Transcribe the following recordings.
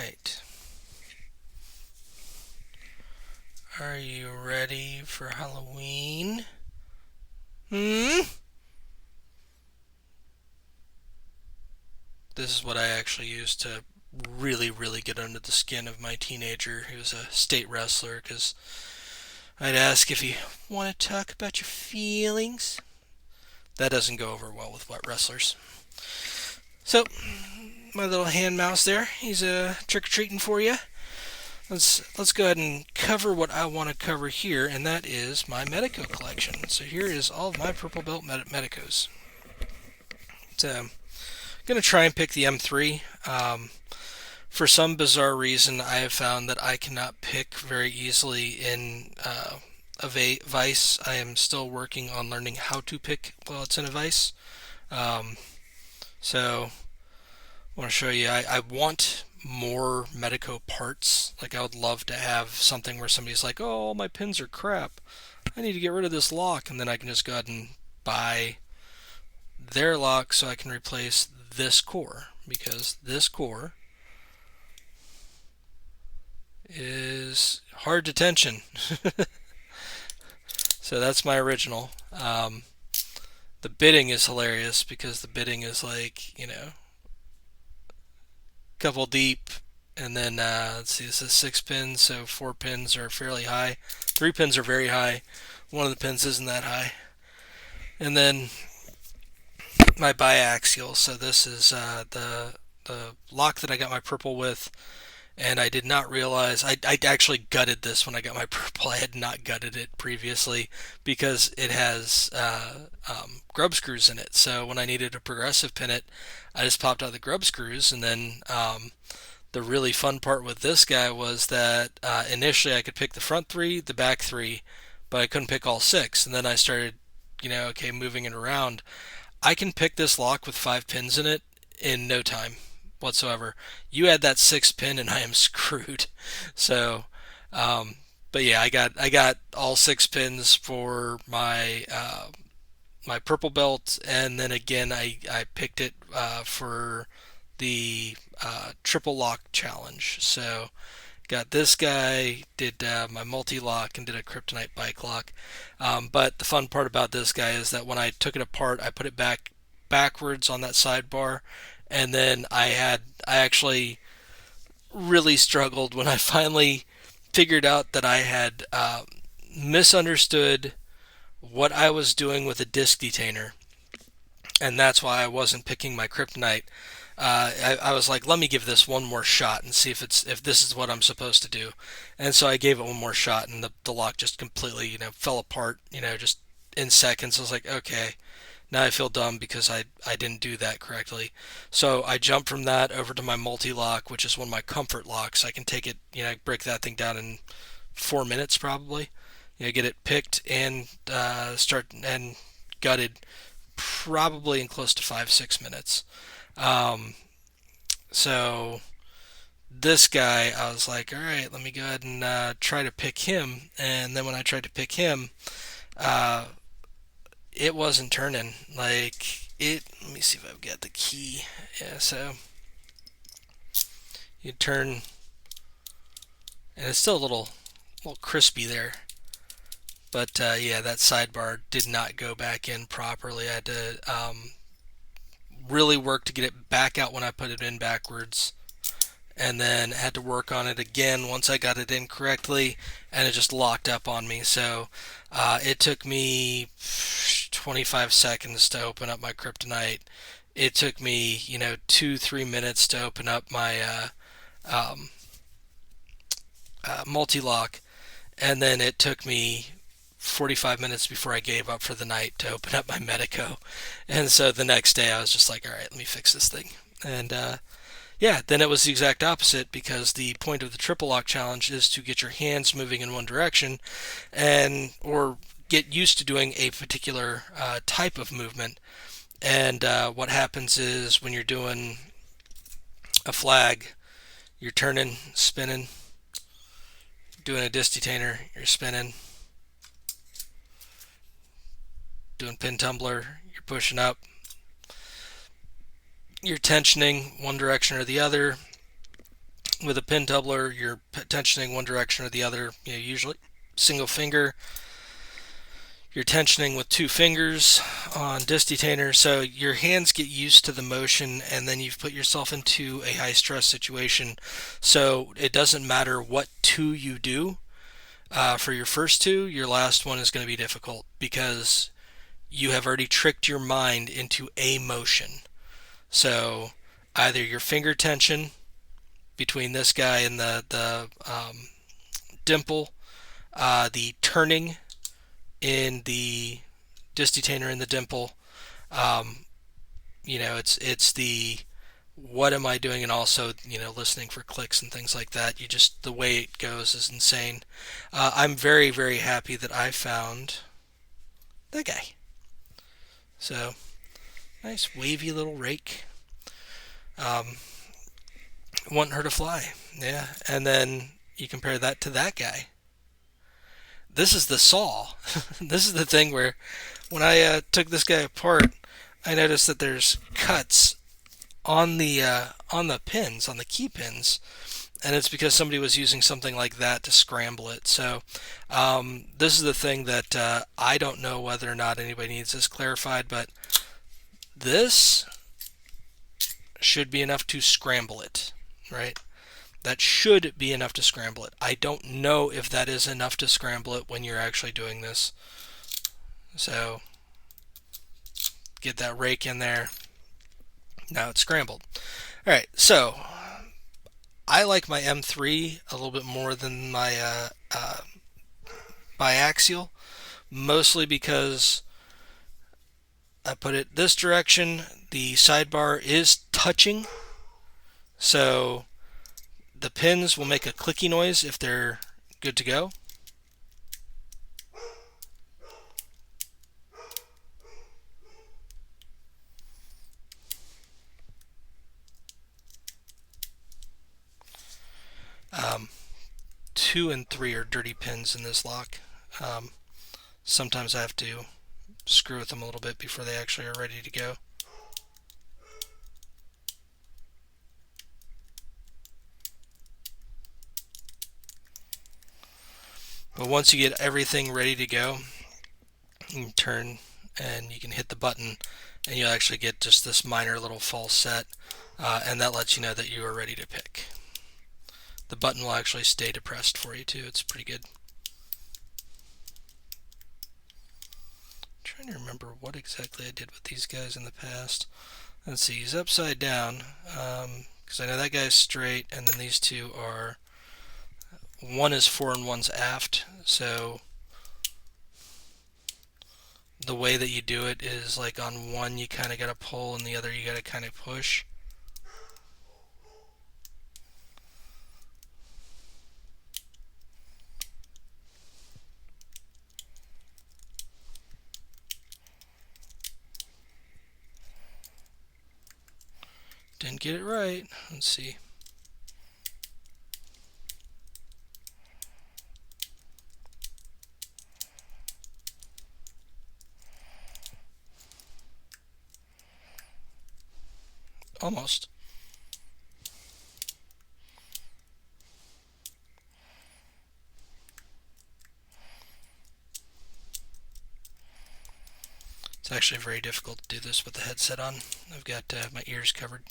right. Are you ready for Halloween? Hmm? This is what I actually used to really get under the skin of my teenager. He was a state wrestler because I'd ask if you want to talk about your feelings. That doesn't go over well with wet wrestlers. So, my little hand mouse there, he's trick or treating for you. Let's go ahead and cover what I want to cover here, and that is my Medeco collection. So here is all of my purple belt Medecos. So I'm gonna try and pick the M3. For some bizarre reason, I have found that I cannot pick very easily in a vise. I am still working on learning how to pick while it's in a vise. Um, so I want to show you. I want more Medeco parts. Like I would love to have something where somebody's like, "Oh, all my pins are crap. I need to get rid of this lock," and then I can just go ahead and buy their lock so I can replace this core because this core is hard to tension. So that's my original. The bidding is hilarious because the bidding is like, couple deep, and then let's see, this is 6 pins, so 4 pins are fairly high. 3 pins are very high. One of the pins isn't that high. And then my biaxial. So this is the lock that I got my purple with, and I did not realize I actually gutted this when I got my purple. I had not gutted it previously because it has grub screws in it. So when I needed to progressive pin it, I just popped out the grub screws, and then the really fun part with this guy was that initially I could pick the front three, the back three, but I couldn't pick all six. And then I started, okay, moving it around. I can pick this lock with 5 pins in it in no time whatsoever. You add that 6 pin and I am screwed. So, but yeah, I got all 6 pins for my purple belt, and then again I picked it for the triple lock challenge. So got this guy, did my multi lock, and did a kryptonite bike lock. But the fun part about this guy is that when I took it apart, I put it backwards on that sidebar, and then I actually really struggled when I finally figured out that I had misunderstood what I was doing with a disc detainer, and that's why I wasn't picking my kryptonite. I was like, let me give this one more shot and see if this is what I'm supposed to do. And so I gave it one more shot, and the lock just completely, fell apart, just in seconds. I was like, okay, now I feel dumb because I didn't do that correctly. So I jumped from that over to my multi-lock, which is one of my comfort locks. I can take it, break that thing down in 4 minutes probably. Get it picked and start and gutted probably in close to 5-6 minutes. Um, so this guy, I was like, all right, let me go ahead and try to pick him. And then when I tried to pick him, uh, it wasn't turning. Like it. Let me see if I've got the key. Yeah, so you turn, and it's still a little crispy there. But yeah, that sidebar did not go back in properly. I had to really work to get it back out when I put it in backwards, and then had to work on it again once I got it in correctly, and it just locked up on me. So it took me 25 seconds to open up my kryptonite. It took me, 2-3 minutes to open up my multi-lock, and then it took me 45 minutes before I gave up for the night to open up my Medeco. And so the next day I was just like, all right, let me fix this thing. And yeah, then it was the exact opposite because the point of the triple lock challenge is to get your hands moving in one direction and or get used to doing a particular type of movement. And what happens is when you're doing a flag, you're turning, spinning, doing a disc detainer, you're spinning, doing pin tumbler, you're pushing up, you're tensioning one direction or the other, With a pin doubler, you're tensioning one direction or the other. Usually single finger. You're tensioning with two fingers on disc detainer, so your hands get used to the motion, and then you've put yourself into a high stress situation. So it doesn't matter what two you do. For your first two, your last one is going to be difficult because you have already tricked your mind into a motion. So either your finger tension between this guy and the dimple, the turning in the disc detainer in the dimple. Um, it's the what am I doing, and also listening for clicks and things like that. The way it goes is insane. I'm very very happy that I found that guy. So nice wavy little rake. Um, want her to fly, yeah. And then you compare that to that guy. This is the saw. This is the thing where when I took this guy apart, I noticed that there's cuts on the pins, on the key pins, and it's because somebody was using something like that to scramble it. So this is the thing that I don't know whether or not anybody needs this clarified, but this should be enough to scramble it, right? That should be enough to scramble it. I don't know if that is enough to scramble it when you're actually doing this. So get that rake in there. Now it's scrambled. All right, so I like my M3 a little bit more than my biaxial, mostly because I put it this direction. The sidebar is touching, so the pins will make a clicky noise if they're good to go. Um, 2 and 3 are dirty pins in this lock. Sometimes I have to screw with them a little bit before they actually are ready to go. But once you get everything ready to go, you can turn and you can hit the button, and you'll actually get just this minor little false set, and that lets you know that you are ready to pick. The button will actually stay depressed for you too. It's pretty good. I'm trying to remember what exactly I did with these guys in the past. Let's see, he's upside down, because I know that guy's straight, and then these two are, one is fore and one's aft, so the way that you do it is like on one you kind of got to pull and the other you got to kind of push. Didn't get it right. Let's see. Almost. It's actually very difficult to do this with the headset on. I've got my ears covered.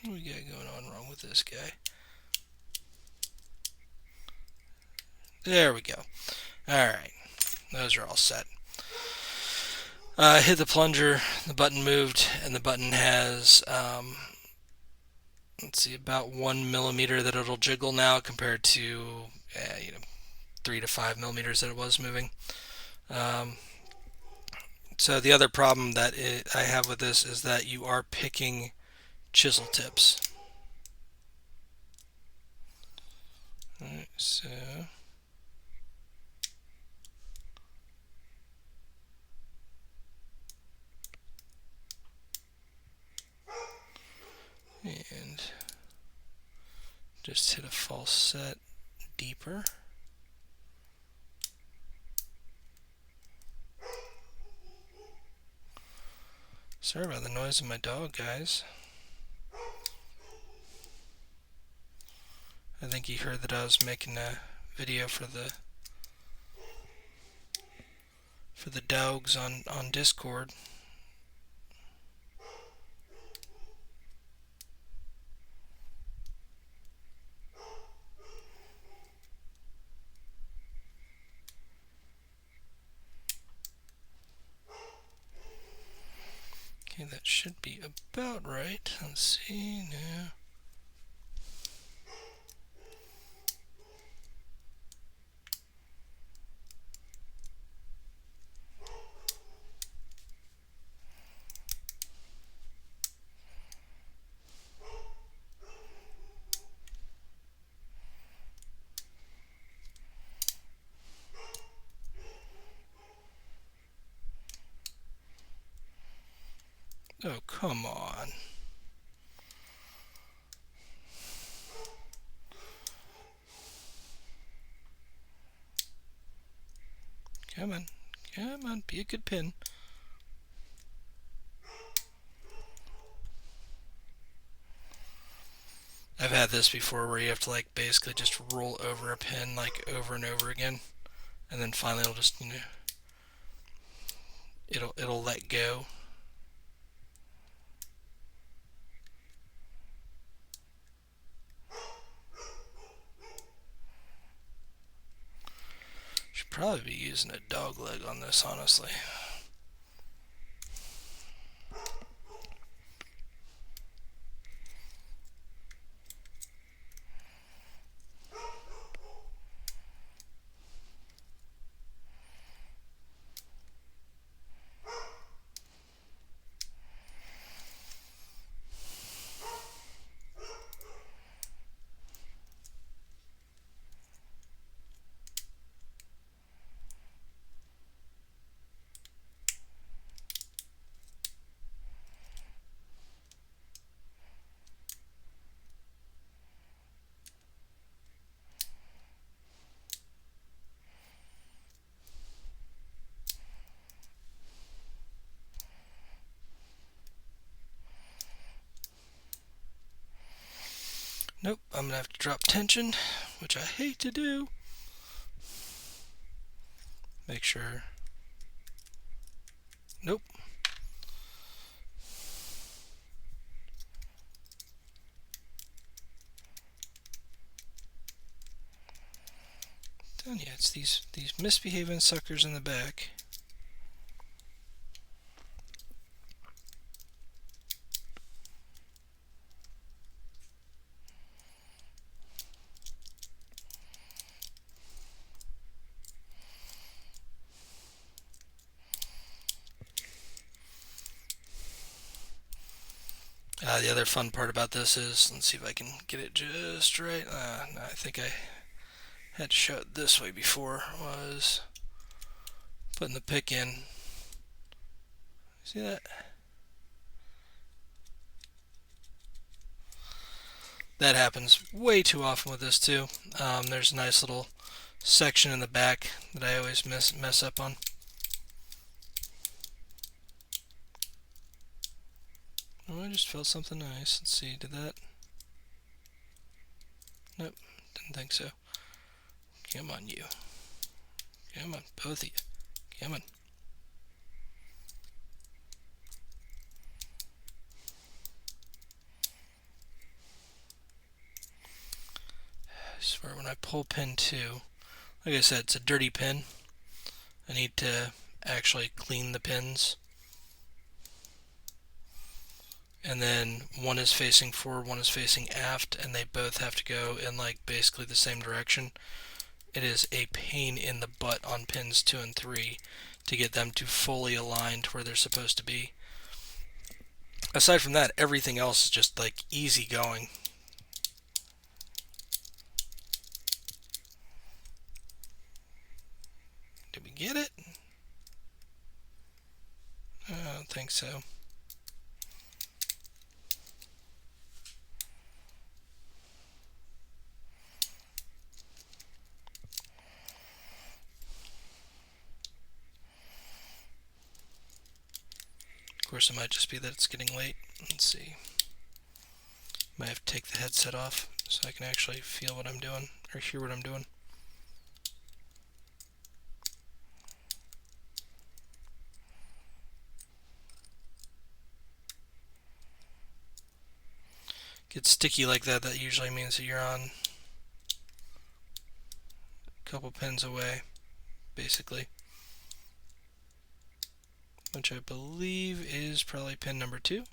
What we got going on wrong with this guy? There we go. Alright, those are all set. Hit the plunger, the button moved, and the button has, let's see, about 1 millimeter that it'll jiggle now compared to, 3 3 to 5 millimeters that it was moving. So the other problem that I have with this is that you are picking chisel tips. Alright, so and just hit a false set deeper. Sorry about the noise of my dog, guys. I think he heard that I was making a video for the dogs on Discord. Okay, that should be about right. Let's see now. Oh, come on. Come on. Come on, be a good pin. I've had this before where you have to like basically just roll over a pin like over and over again, and then finally it'll just, you know, it'll let go. Should probably be using a dog leg on this, honestly. Nope, I'm going to have to drop tension, which I hate to do. Make sure. Nope. Telling you, it's these misbehaving suckers in the back. The other fun part about this is, let's see if I can get it just right. No, I think I had to show it this way before, was putting the pick in. See that? That happens way too often with this too. There's a nice little section in the back that I always mess up on. Oh, I just felt something nice. Let's see, did that? Nope, didn't think so. Come on, you. Come on, both of you. Come on. I swear, when I pull pin 2, like I said, it's a dirty pin. I need to actually clean the pins. And then one is facing forward, one is facing aft, and they both have to go in like basically the same direction. it is a pain in the butt on pins 2 and 3 to get them to fully align to where they're supposed to be. Aside from that, everything else is just like easy going. Did we get it? I don't think so. Of course, it might just be that it's getting late. Let's see. Might have to take the headset off so I can actually feel what I'm doing or hear what I'm doing. Gets sticky like that, that usually means that you're on a couple pins away, basically. Which I believe is probably pin number 2.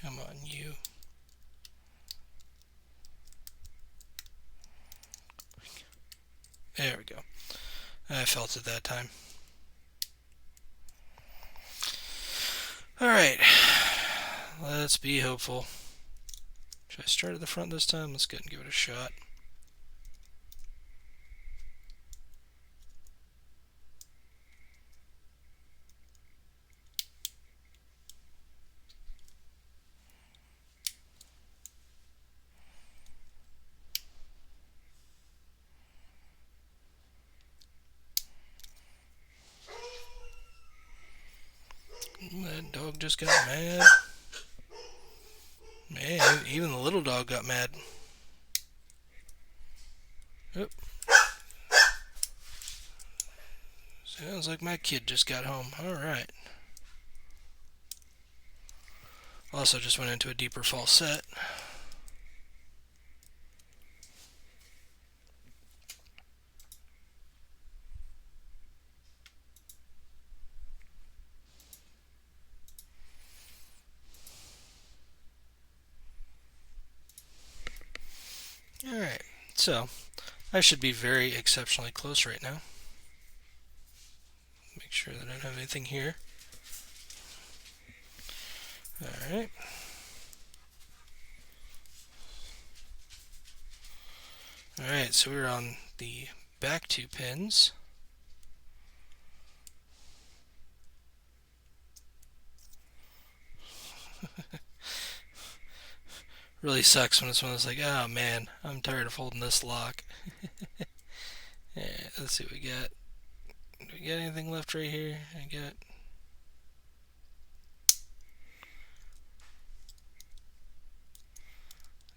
Come on, you. There we go. I felt it that time. Alright. Let's be hopeful. Should I start at the front this time? Let's go and give it a shot. That dog just got mad. Man, even the little dog got mad. Oop. Sounds like my kid just got home. Alright. Also just went into a deeper falset. Alright, so I should be very exceptionally close right now. Make sure that I don't have anything here. Alright. Alright, so we're on the back 2 pins. Really sucks when it's one that's like, oh man, I'm tired of holding this lock. Yeah, let's see what we got. Do we got anything left right here? I got.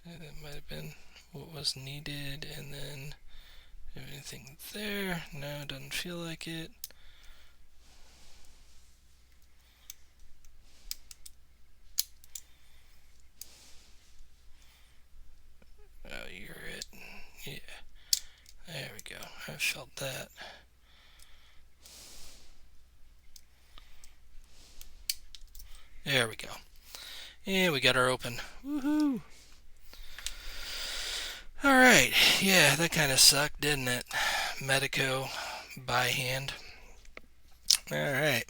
That might have been what was needed, and then anything there? No, doesn't feel like it. Oh, you're it. Yeah. There we go. I felt that. There we go. And we got our open. Woohoo! Alright. Yeah, that kind of sucked, didn't it? Medeco by hand. Alright.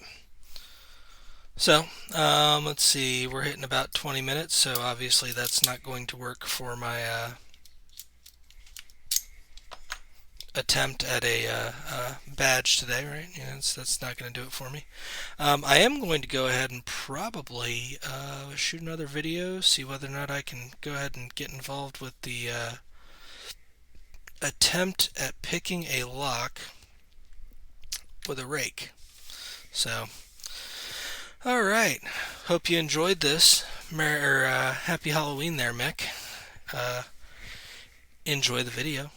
So, let's see. We're hitting about 20 minutes, so obviously that's not going to work for my attempt at a badge today, right? Yeah, that's not going to do it for me. I am going to go ahead and probably shoot another video, see whether or not I can go ahead and get involved with the attempt at picking a lock with a rake. So, all right. Hope you enjoyed this. Happy Halloween there, Mick. Uh, Enjoy the video.